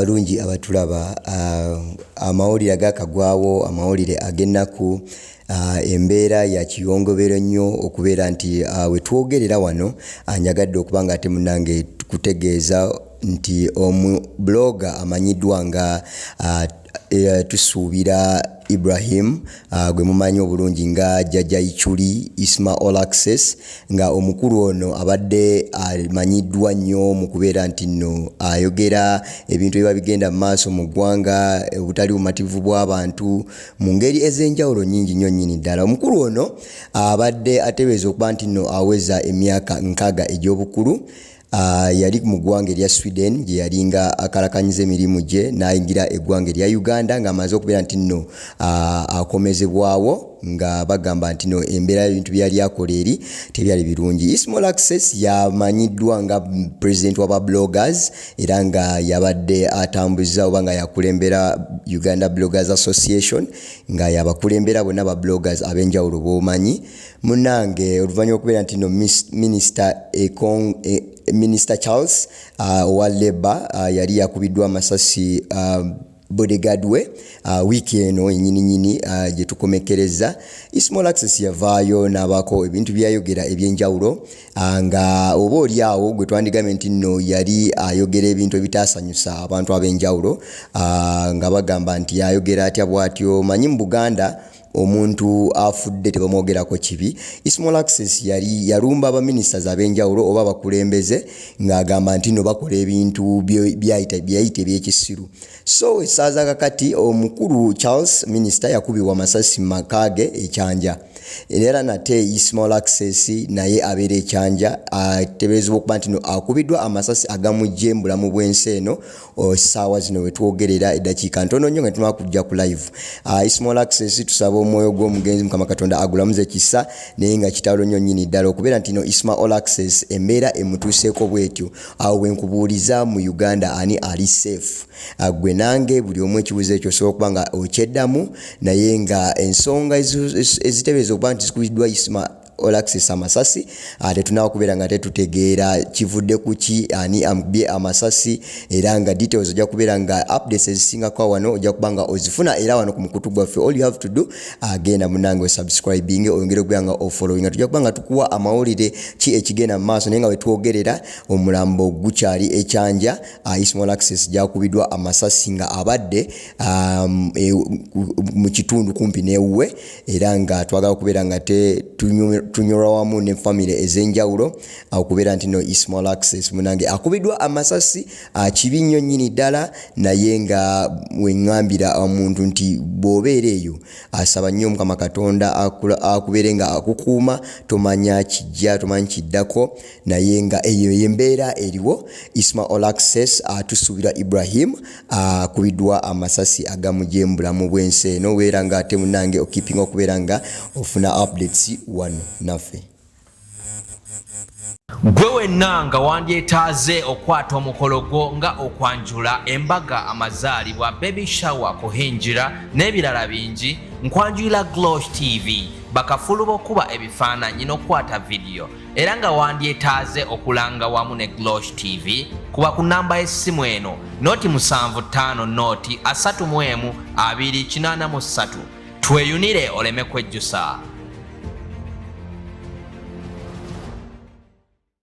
abalungi abatulaba amawulire agakagwawo amawulire ag'ennaku embeera ya kiyongobero nnyo okubeera nti wetwogerera wano anyagadde okuba nga ate munnange kutegeeza nti blogger amanyiddwa nga tusuubira Ibrahim gwe mumanyi obulungi nga jjajja Ichuli Isima Olaxeses nga omukulu ono abadde amanyiddwa nnyo mu kubeera nti nno ayogera ebintu ebiba bigenda mu maaso mu ggwanga obutali bumativu bw'abantu mu ngeri ez'enjawulo nnyingi nnyo nnyini ddala. Omukulu ono abadde atebeeza okuba nti nno aweza emyaka 6 egy'obukulu. Yali mu ggwanga erya Sweden gye yali nga akalakanyiza emirimu gye n'ayingira eggwanga erya Uganda ng'amaze okubeera nti nno akomezebwawo nga bagamba nti no embeera y'ebintu byali akola eri tebyali birungi. Isima Olaxeses yamanyiddwa nga president w'aba bloggers era nga yabadde atambuza oba nga yakulembera Uganda Bloggers Association nga yabakulembera bonna ba bloggers ab'enjawulo b'omanyi. Munnange oluvannyuma okubeera nti no Minister Charles wa Labour yali yakubiddwa Amasasi bodyguard we wiki eno nyini gye tukomekereza. Isima Olaxeses yavaayo n'abako ebintu byayogera ebyenjawulo nga oba oli awo gwe twandigamye nti nno yali ayogera ebintu ebitaasanyusa abantu ab'enjawulo nga bagamba nti yayogera atya bw'atyo. Manyi mu Buganda omuntu afudde tebamwogerako kibi. Isima Olaxeses yali yalumba abaministers ab'enjawulo oba bakulembeze ng'agamba nti no bakola ebintu byayita ebyekisiru. So essaaza kakati omukulu Charles minister yakubibwa amasasi makage e Kyanja. Era nate Isima Olaxeses naye abeera e Kyanja atebeezebwa okuba nti no akubiddwa amasasi agamujje mu bulamu bw'ensi eno ssaawa zino wetwogerera eddakiika ntono nnyo nga tunaa kujja ku live. Isima Olaxeses tusaba omwoyo gw'omugenzi Mukama Katonda agulamuze kisa naye nga kitalo nnyo nnyini ddala okubeera nti no Isima Olaxeses embeera emutuuseeko bwetyo. Awo wenkubuuliza mu Uganda ani ali safe? Gwe nange buli omu ekibuuzo ekyo osobola okuba nga okyeddamu naye nga ensonga ezitebeeza okuba nti zikubiddwa Isima Olaxeses amasasi ate tunaawo kubeera nga tetutegeera kivudde ku ki ani amubye amasasi era nga details ojja kubeera nga updates ezisingako wano ojja kuba nga ozifuna era wano ku mukutu gwaffe. All you have to do agenda munange subscribing oyongere okubeera nga ofollowing tujja kuba nga tukuwa amawulire ki ekigenda mu maaso naye nga wetwogerera omulambo gukyali e Kyanja. Isima Olaxeses gyakubiddwa amasasi nga abadde mu kitundu kumpi n'ewuwe era nga twagala okubeera nga tunyolwa wamu ne family ez'enjawulo okubeera nti no Isima Olaxeses munange akubiddwa amasasi kibi nnyo nnyini ddala naye nga weŋŋambira omuntu nti bw'obeera eyo asaba nnyo Mukama Katonda akubeere nga akukuuma tomanya kijja tomanyi kiddako naye nga eyo embeera eriwo. Isima Olaxeses atusuubira Ibrahim akubiddwa amasasi agamujje mu bulamu bw'ensi eno weera nga ate munange okipinga okubeera nga ofuna updates wano naffe. Gwe wenna nga wandyetaaze okwata omukolo gwo nga okwanjula embaga amazaalibwa baby shower kuhinjira n'ebirala bingi nkwanjulira Glosh TV bakafulu b'okuba ebifaananyi n'okwata video era nga wandyetaaze okulanga wamu ne Glosh TV kuba ku namba y'essimu eno noti 75 noti 31 283 tweyunire oleme kwejjusa.